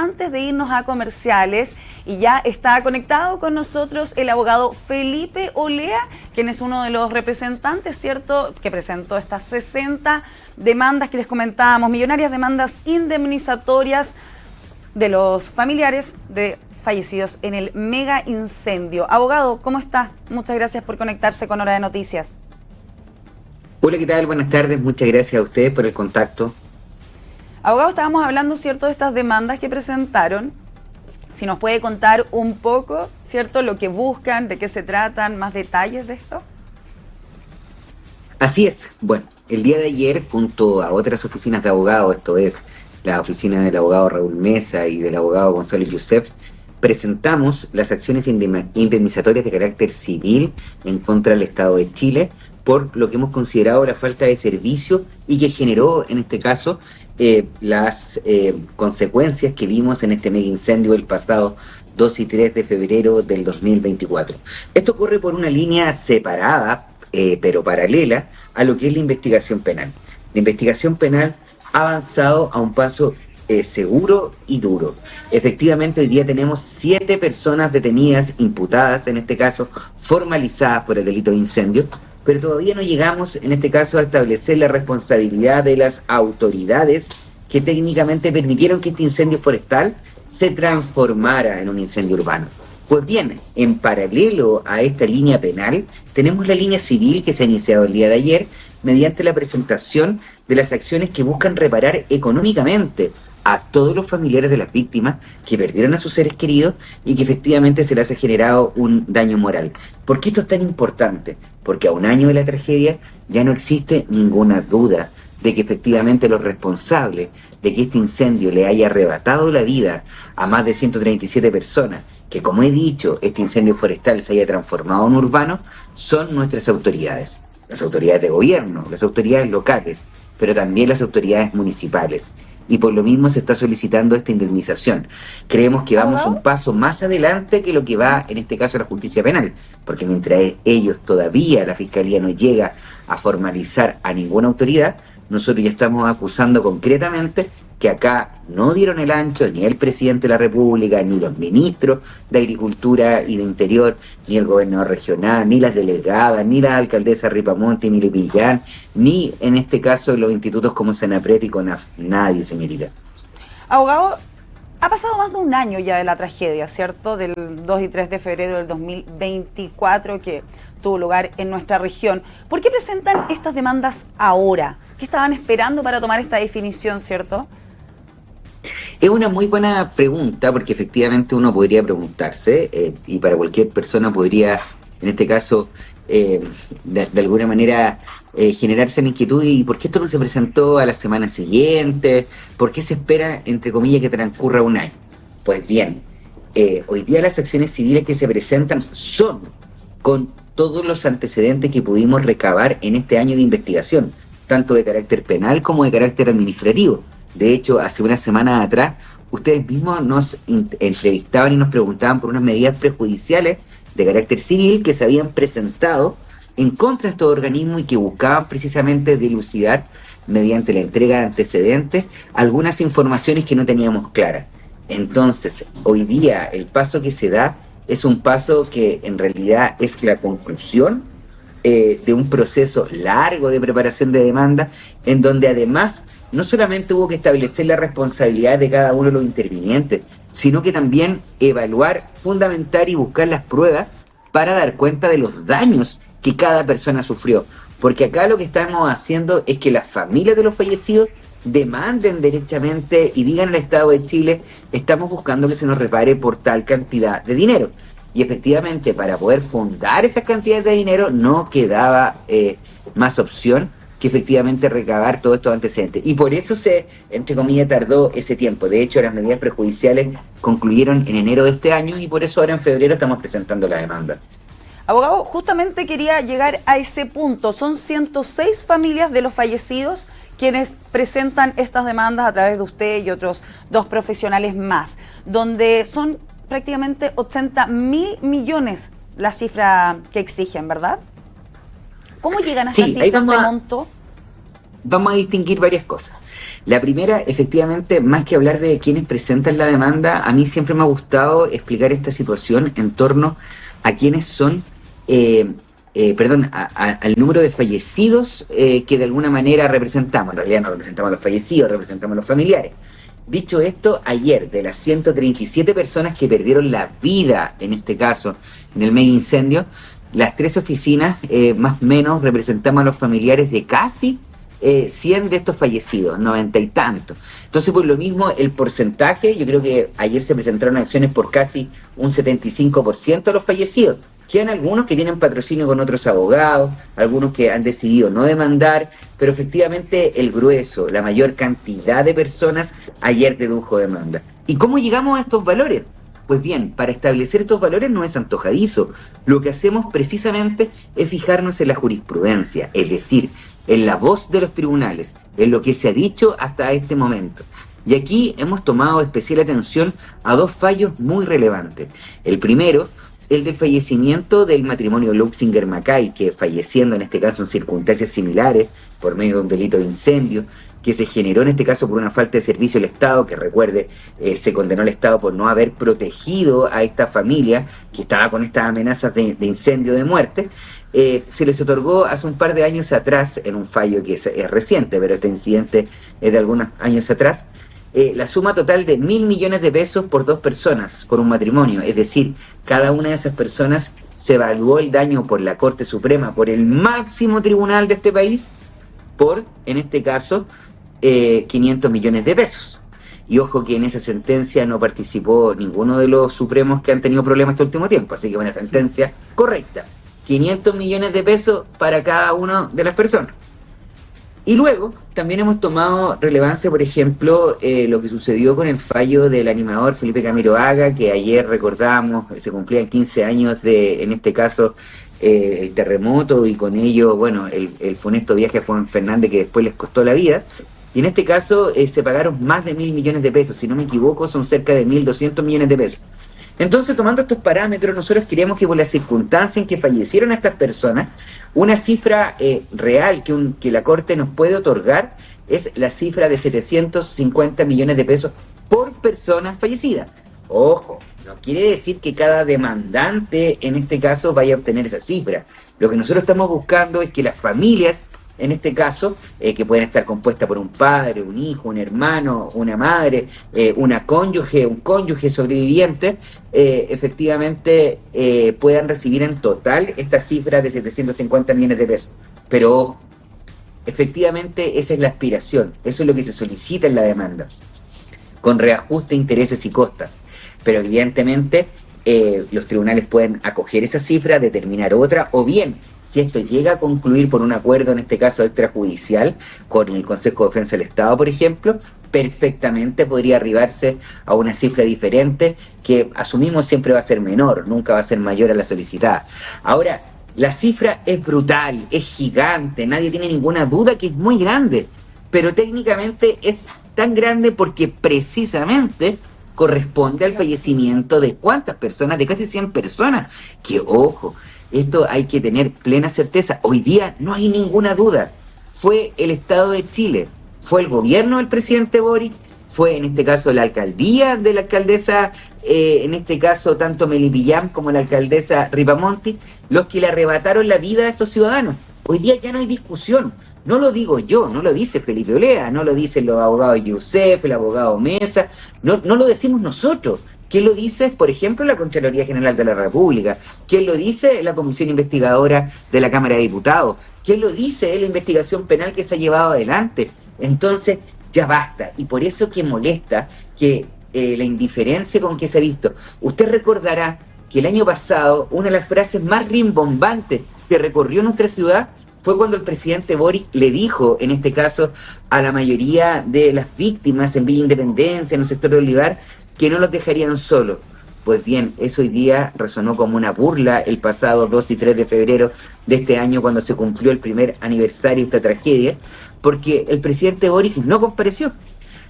antes de irnos a comerciales y ya está conectado con nosotros el abogado Felipe Olea, quien es uno de los representantes, ¿cierto?, que presentó estas 60 demandas que les comentábamos, millonarias demandas indemnizatorias de los familiares de fallecidos en el mega incendio. Abogado, ¿cómo está? Muchas gracias por conectarse con Hora de Noticias. Hola, ¿qué tal? Buenas tardes. Muchas gracias a ustedes por el contacto. Abogado, estábamos hablando, ¿cierto?, de estas demandas que presentaron. Si nos puede contar un poco, ¿cierto?, lo que buscan, de qué se tratan, más detalles de esto. Así es. Bueno, el día de ayer, junto a otras oficinas de abogados, esto es la oficina del abogado Raúl Mesa y del abogado Gonzalo Youssef, presentamos las acciones indemnizatorias de carácter civil en contra del Estado de Chile por lo que hemos considerado la falta de servicio y que generó, en este caso, las consecuencias que vimos en este mega incendio el pasado 2 y 3 de febrero del 2024. Esto ocurre por una línea separada, pero paralela a lo que es la investigación penal. La investigación penal ha avanzado a un paso seguro y duro. Efectivamente, hoy día tenemos 7 personas detenidas, imputadas, en este caso, formalizadas por el delito de incendio, pero todavía no llegamos, en este caso, a establecer la responsabilidad de las autoridades que técnicamente permitieron que este incendio forestal se transformara en un incendio urbano. Pues bien, en paralelo a esta línea penal, tenemos la línea civil que se ha iniciado el día de ayer mediante la presentación de las acciones que buscan reparar económicamente a todos los familiares de las víctimas que perdieron a sus seres queridos y que efectivamente se les ha generado un daño moral. ¿Por qué esto es tan importante? Porque a un año de la tragedia ya no existe ninguna duda de que efectivamente los responsables de que este incendio le haya arrebatado la vida a más de 137 personas, que como he dicho, este incendio forestal se haya transformado en urbano, son nuestras autoridades. Las autoridades de gobierno, las autoridades locales, pero también las autoridades municipales. Y por lo mismo se está solicitando esta indemnización. Creemos que vamos un paso más adelante que lo que va, en este caso, la justicia penal, porque mientras ellos todavía, la Fiscalía no llega a formalizar a ninguna autoridad, nosotros ya estamos acusando concretamente que acá no dieron el ancho ni el presidente de la República, ni los ministros de Agricultura y de Interior, ni el gobernador regional, ni las delegadas, ni las alcaldesas Ripamonte y Milipillán, ni en este caso los institutos como Senapred y CONAF. Nadie, señorita. Abogado, ha pasado más de un año ya de la tragedia, ¿cierto? Del 2 y 3 de febrero del 2024 que tuvo lugar en nuestra región. ¿Por qué presentan estas demandas ahora? ¿Qué estaban esperando para tomar esta definición, cierto? Es una muy buena pregunta porque efectivamente uno podría preguntarse y para cualquier persona podría, en este caso, de alguna manera generarse la inquietud y ¿por qué esto no se presentó a la semana siguiente? ¿Por qué se espera, entre comillas, que transcurra un año? Pues bien, hoy día las acciones civiles que se presentan son con todos los antecedentes que pudimos recabar en este año de investigación, tanto de carácter penal como de carácter administrativo. De hecho, hace una semana atrás, ustedes mismos nos entrevistaban y nos preguntaban por unas medidas prejudiciales de carácter civil que se habían presentado en contra de estos organismos y que buscaban precisamente dilucidar, mediante la entrega de antecedentes, algunas informaciones que no teníamos claras. Entonces, hoy día, el paso que se da es un paso que en realidad es la conclusión de un proceso largo de preparación de demanda, en donde además no solamente hubo que establecer la responsabilidad de cada uno de los intervinientes, sino que también evaluar, fundamentar y buscar las pruebas para dar cuenta de los daños que cada persona sufrió. Porque acá lo que estamos haciendo es que las familias de los fallecidos demanden derechamente y digan al Estado de Chile, estamos buscando que se nos repare por tal cantidad de dinero. Y efectivamente, para poder fundar esas cantidades de dinero, no quedaba más opción que efectivamente recabar todos estos antecedentes. Y por eso se, entre comillas, tardó ese tiempo. De hecho, las medidas prejudiciales concluyeron en enero de este año y por eso ahora en febrero estamos presentando la demanda. Abogado, justamente quería llegar a ese punto. Son 106 familias de los fallecidos quienes presentan estas demandas a través de usted y otros 2 profesionales más, donde son prácticamente 80.000 millones la cifra que exigen, ¿verdad? ¿Cómo llegan a esta cifra, este monto? vamos a distinguir varias cosas. La primera, efectivamente, más que hablar de quienes presentan la demanda, a mí siempre me ha gustado explicar esta situación en torno a quienes son, al número de fallecidos que de alguna manera representamos. En realidad no representamos a los fallecidos, representamos a los familiares. Dicho esto, ayer, de las 137 personas que perdieron la vida, en este caso, en el mega incendio, las 3 oficinas, más o menos, representamos a los familiares de casi 100 de estos fallecidos, 90 y tantos. Entonces, por lo mismo, el porcentaje, yo creo que ayer se presentaron acciones por casi un 75% de los fallecidos. Quedan algunos que tienen patrocinio con otros abogados, algunos que han decidido no demandar, pero efectivamente el grueso, la mayor cantidad de personas ayer dedujo demanda. ¿Y cómo llegamos a estos valores? Pues bien, para establecer estos valores no es antojadizo. Lo que hacemos precisamente es fijarnos en la jurisprudencia, es decir, en la voz de los tribunales, en lo que se ha dicho hasta este momento. Y aquí hemos tomado especial atención a 2 fallos muy relevantes. El primero, el del fallecimiento del matrimonio Luxinger-Mackay, que falleciendo en este caso en circunstancias similares por medio de un delito de incendio, que se generó en este caso por una falta de servicio del Estado, que recuerde, se condenó al Estado por no haber protegido a esta familia que estaba con estas amenazas de incendio, de muerte. Se les otorgó hace un par de años atrás, en un fallo que es reciente, pero este incidente es de algunos años atrás, la suma total de 1.000 millones de pesos por 2 personas, por un matrimonio. Es decir, cada una de esas personas se evaluó el daño por la Corte Suprema, por el máximo tribunal de este país, por, en este caso, 500 millones de pesos. Y ojo que en esa sentencia no participó ninguno de los supremos que han tenido problemas este último tiempo, así que una sentencia correcta. 500 millones de pesos para cada una de las personas. Y luego también hemos tomado relevancia, por ejemplo, lo que sucedió con el fallo del animador Felipe Camiroaga, que ayer recordamos, se cumplían 15 años de, en este caso, el terremoto, y con ello, bueno, el funesto viaje a Juan Fernández, que después les costó la vida. Y en este caso se pagaron más de 1.000 millones de pesos, si no me equivoco son cerca de 1.200 millones de pesos. Entonces, tomando estos parámetros, nosotros queríamos que por las circunstancias en que fallecieron estas personas, una cifra real que la Corte nos puede otorgar es la cifra de 750 millones de pesos por persona fallecida. Ojo, no quiere decir que cada demandante en este caso vaya a obtener esa cifra. Lo que nosotros estamos buscando es que las familias, en este caso, que pueden estar compuestas por un padre, un hijo, un hermano, una madre, un cónyuge sobreviviente, efectivamente puedan recibir en total esta cifra de 750 millones de pesos. Pero ojo, efectivamente esa es la aspiración, eso es lo que se solicita en la demanda, con reajuste, intereses y costas. Pero evidentemente los tribunales pueden acoger esa cifra, determinar otra, o bien, si esto llega a concluir por un acuerdo, en este caso extrajudicial, con el Consejo de Defensa del Estado, por ejemplo, perfectamente podría arribarse a una cifra diferente que asumimos siempre va a ser menor, nunca va a ser mayor a la solicitada. Ahora, la cifra es brutal, es gigante, nadie tiene ninguna duda que es muy grande, pero técnicamente es tan grande porque precisamente corresponde al fallecimiento de ¿cuántas personas? De casi 100 personas. Que ojo, esto hay que tener plena certeza. Hoy día no hay ninguna duda. Fue el Estado de Chile, fue el gobierno del presidente Boric, fue en este caso la alcaldía de la alcaldesa, en este caso tanto Melipillán como la alcaldesa Ripamonti, los que le arrebataron la vida a estos ciudadanos. Hoy día ya no hay discusión. No lo digo yo, no lo dice Felipe Olea, no lo dicen los abogados Youssef, el abogado Mesa, no lo decimos nosotros. ¿Quién lo dice? Por ejemplo, la Contraloría General de la República. ¿Quién lo dice? La Comisión Investigadora de la Cámara de Diputados. ¿Quién lo dice? La investigación penal que se ha llevado adelante. Entonces, ya basta. Y por eso que molesta que la indiferencia con que se ha visto. Usted recordará que el año pasado una de las frases más rimbombantes que recorrió nuestra ciudad fue cuando el presidente Boric le dijo, en este caso, a la mayoría de las víctimas en Villa Independencia, en el sector de Olivar, que no los dejarían solos. Pues bien, eso hoy día resonó como una burla el pasado 2 y 3 de febrero de este año, cuando se cumplió el primer aniversario de esta tragedia, porque el presidente Boric no compareció.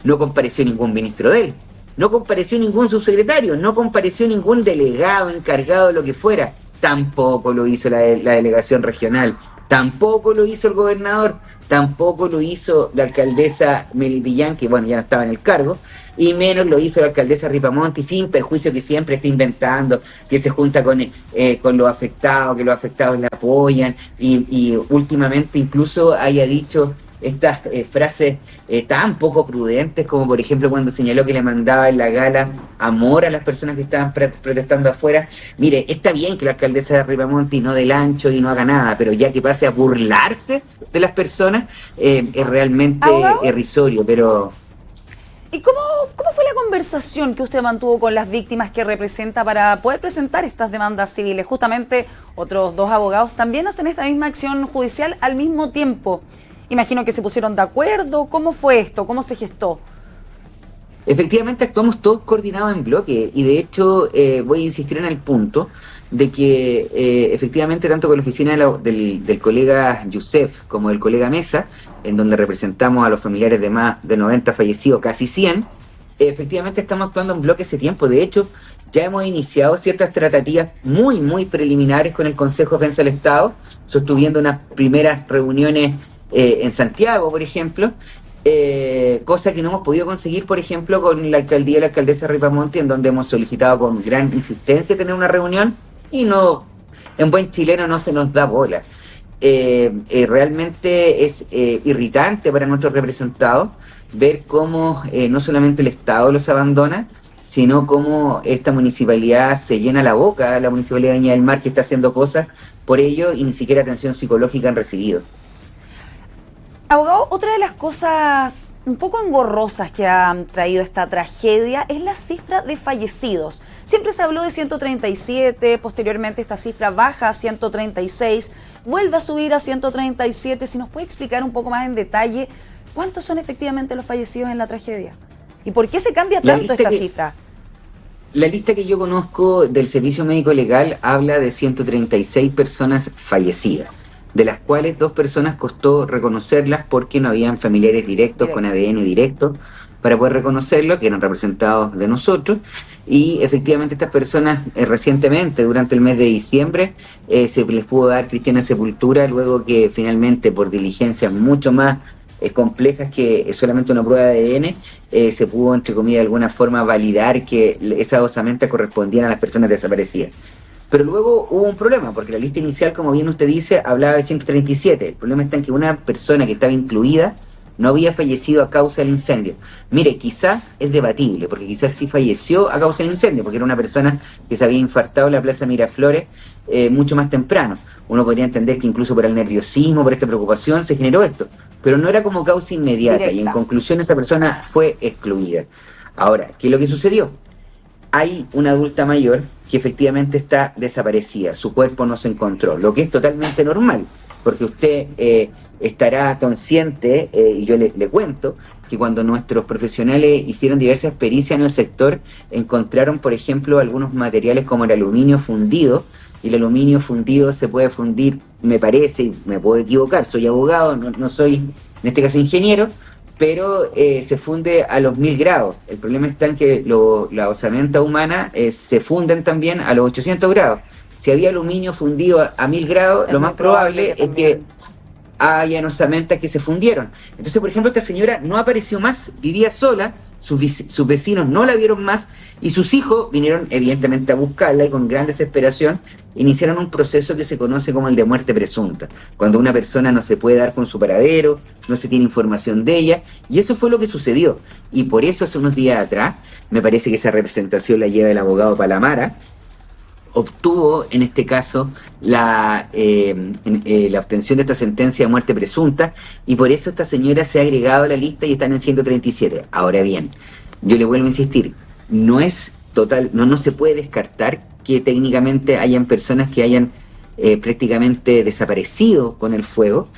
No compareció ningún ministro de él, no compareció ningún subsecretario, no compareció ningún delegado encargado de lo que fuera. Tampoco lo hizo la delegación regional, Tampoco lo hizo el gobernador, tampoco lo hizo la alcaldesa Melipillán, que bueno, ya no estaba en el cargo, y menos lo hizo la alcaldesa Ripamonti, sin perjuicio que siempre está inventando, que se junta con los afectados, que los afectados la apoyan, y últimamente incluso haya dicho estas frases tan poco prudentes, como por ejemplo cuando señaló que le mandaba en la gala amor a las personas que estaban protestando afuera. Mire, está bien que la alcaldesa de Ripamonti no dé el ancho y no haga nada, pero ya que pase a burlarse de las personas, es realmente irrisorio, pero... ¿Y cómo fue la conversación que usted mantuvo con las víctimas que representa para poder presentar estas demandas civiles? Justamente otros dos abogados también hacen esta misma acción judicial al mismo tiempo. Imagino que se pusieron de acuerdo. ¿Cómo fue esto? ¿Cómo se gestó? Efectivamente actuamos todos coordinados en bloque y de hecho voy a insistir en el punto de que efectivamente tanto con la oficina del colega Youssef como del colega Mesa, en donde representamos a los familiares de más de 90 fallecidos, casi 100, efectivamente estamos actuando en bloque ese tiempo. De hecho, ya hemos iniciado ciertas tratativas muy preliminares con el Consejo de Defensa del Estado, sostuviendo unas primeras reuniones en Santiago, por ejemplo, cosa que no hemos podido conseguir, por ejemplo, con la alcaldía y la alcaldesa Ripamonti, en donde hemos solicitado con gran insistencia tener una reunión y no, en buen chileno no se nos da bola. Realmente es irritante para nuestros representados ver cómo no solamente el Estado los abandona, sino cómo esta municipalidad se llena la boca, la municipalidad de Viña del Mar, que está haciendo cosas por ello y ni siquiera atención psicológica han recibido. Abogado, otra de las cosas un poco engorrosas que ha traído esta tragedia es la cifra de fallecidos. Siempre se habló de 137, posteriormente esta cifra baja a 136, vuelve a subir a 137. Si nos puede explicar un poco más en detalle cuántos son efectivamente los fallecidos en la tragedia y por qué se cambia tanto esta cifra. La lista que yo conozco del Servicio Médico Legal habla de 136 personas fallecidas, de las cuales 2 personas costó reconocerlas porque no habían familiares directos con ADN directo para poder reconocerlo, que eran representados de nosotros, y efectivamente estas personas recientemente, durante el mes de diciembre, se les pudo dar cristiana sepultura, luego que finalmente por diligencias mucho más complejas que solamente una prueba de ADN, se pudo, entre comillas, de alguna forma validar que esas osamentas correspondían a las personas desaparecidas. Pero luego hubo un problema, porque la lista inicial, como bien usted dice, hablaba de 137. El problema está en que una persona que estaba incluida no había fallecido a causa del incendio. Mire, quizás es debatible, porque quizás sí falleció a causa del incendio, porque era una persona que se había infartado en la Plaza Miraflores mucho más temprano. Uno podría entender que incluso por el nerviosismo, por esta preocupación, se generó esto. Pero no era como causa inmediata, directa. Y en conclusión esa persona fue excluida. Ahora, ¿qué es lo que sucedió? Hay una adulta mayor que efectivamente está desaparecida, su cuerpo no se encontró, lo que es totalmente normal, porque usted estará consciente, y yo le cuento, que cuando nuestros profesionales hicieron diversas pericias en el sector, encontraron, por ejemplo, algunos materiales como el aluminio fundido, y el aluminio fundido se puede fundir, me parece, y me puedo equivocar, soy abogado, no soy, en este caso, ingeniero, pero se funde a los 1000 grados. El problema está en que la osamenta humana se funden también a los 800 grados. Si había aluminio fundido a 1000 grados, lo más probable es que haya osamentas que se fundieron. Entonces, por ejemplo, esta señora no apareció más, vivía sola, sus vecinos no la vieron más y sus hijos vinieron evidentemente a buscarla y con gran desesperación iniciaron un proceso que se conoce como el de muerte presunta, cuando una persona no se puede dar con su paradero, no se tiene información de ella, y eso fue lo que sucedió. Y por eso hace unos días atrás, me parece que esa representación la lleva el abogado Palamara, obtuvo en este caso la obtención de esta sentencia de muerte presunta y por eso esta señora se ha agregado a la lista y están en 137. Ahora bien, yo le vuelvo a insistir, no es total, no se puede descartar que técnicamente hayan personas que hayan prácticamente desaparecido con el fuego,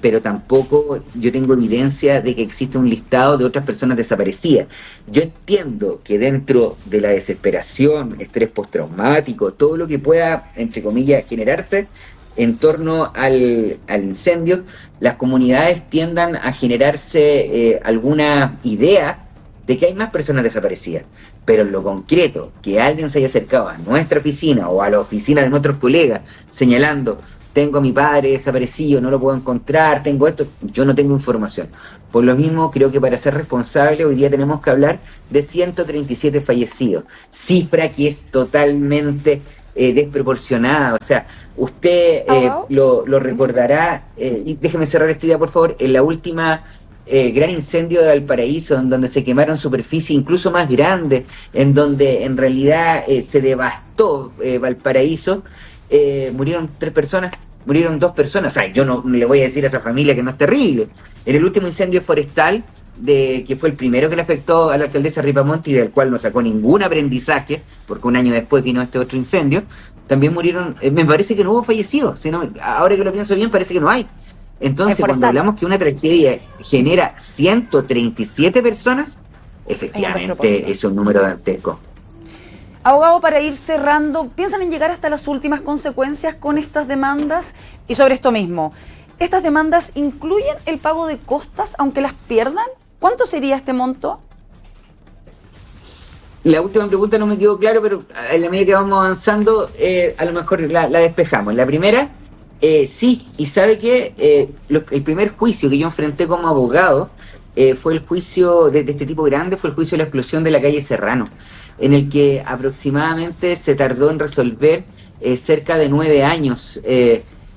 pero tampoco yo tengo evidencia de que existe un listado de otras personas desaparecidas. Yo entiendo que dentro de la desesperación, estrés postraumático, todo lo que pueda, entre comillas, generarse en torno al incendio, las comunidades tiendan a generarse alguna idea de que hay más personas desaparecidas. Pero en lo concreto, que alguien se haya acercado a nuestra oficina o a la oficina de nuestros colegas señalando tengo a mi padre desaparecido, no lo puedo encontrar, tengo esto, yo no tengo información. Por lo mismo, creo que para ser responsable hoy día tenemos que hablar de 137 fallecidos, cifra que es totalmente desproporcionada. O sea, usted lo recordará, y déjeme cerrar esta idea por favor, en la última gran incendio de Valparaíso, en donde se quemaron superficies incluso más grandes, en donde en realidad se devastó Valparaíso, murieron 3 personas, murieron 2 personas. O sea, yo no le voy a decir a esa familia que no es terrible. En el último incendio forestal, que fue el primero que le afectó a la alcaldesa Ripamonte y del cual no sacó ningún aprendizaje, porque un año después vino este otro incendio, también murieron, me parece que no hubo fallecidos, sino, ahora que lo pienso bien, parece que no hay. Entonces, cuando hablamos que una tragedia genera 137 personas, efectivamente es un número dantesco. Abogado, para ir cerrando, ¿piensan en llegar hasta las últimas consecuencias con estas demandas? Y sobre esto mismo, ¿estas demandas incluyen el pago de costas aunque las pierdan? ¿Cuánto sería este monto? La última pregunta no me quedó claro, pero en la medida que vamos avanzando, a lo mejor la despejamos. La primera, sí, y sabe que el primer juicio que yo enfrenté como abogado fue el juicio de este tipo grande, fue el juicio de la explosión de la calle Serrano, en el que aproximadamente se tardó en resolver cerca de 9 años.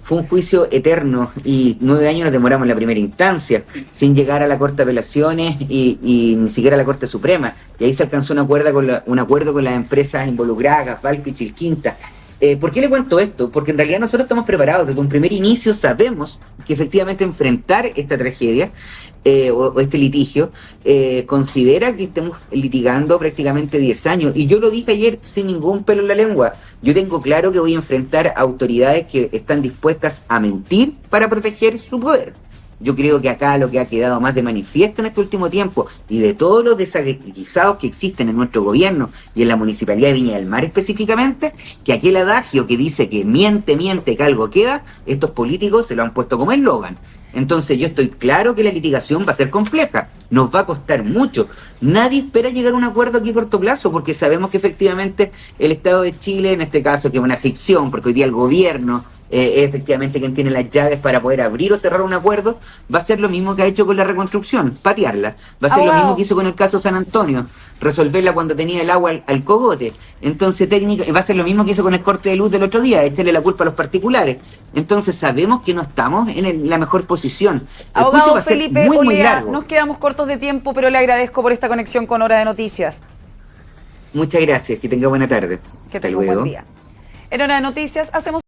Fue un juicio eterno y 9 años nos demoramos en la primera instancia, sin llegar a la Corte de Apelaciones y ni siquiera a la Corte Suprema. Y ahí se alcanzó un acuerdo con las empresas involucradas, Gasbalco y Chilquinta. ¿Por qué le cuento esto? Porque en realidad nosotros estamos preparados. Desde un primer inicio sabemos que efectivamente enfrentar esta tragedia o este litigio considera que estamos litigando prácticamente 10 años. Y yo lo dije ayer sin ningún pelo en la lengua. Yo tengo claro que voy a enfrentar a autoridades que están dispuestas a mentir para proteger su poder. Yo creo que acá lo que ha quedado más de manifiesto en este último tiempo y de todos los desaguisados que existen en nuestro gobierno y en la Municipalidad de Viña del Mar específicamente, que aquel adagio que dice que miente, que algo queda, estos políticos se lo han puesto como eslogan. Entonces yo estoy claro que la litigación va a ser compleja, nos va a costar mucho. Nadie espera llegar a un acuerdo aquí a corto plazo porque sabemos que efectivamente el Estado de Chile, en este caso que es una ficción, porque hoy día el gobierno es efectivamente quien tiene las llaves para poder abrir o cerrar un acuerdo, va a ser lo mismo que ha hecho con la reconstrucción, patearla. Va a ser lo mismo que hizo con el caso San Antonio, resolverla cuando tenía el agua al cogote. Entonces va a ser lo mismo que hizo con el corte de luz del otro día, echarle la culpa a los particulares. Entonces sabemos que no estamos en la mejor posición. El abogado va a ser Felipe muy Olea, largo. nos quedamos cortos de tiempo, pero le agradezco por esta conexión con Hora de Noticias. Muchas gracias, que tenga buena tarde. Que tenga un buen día. En Hora de Noticias hacemos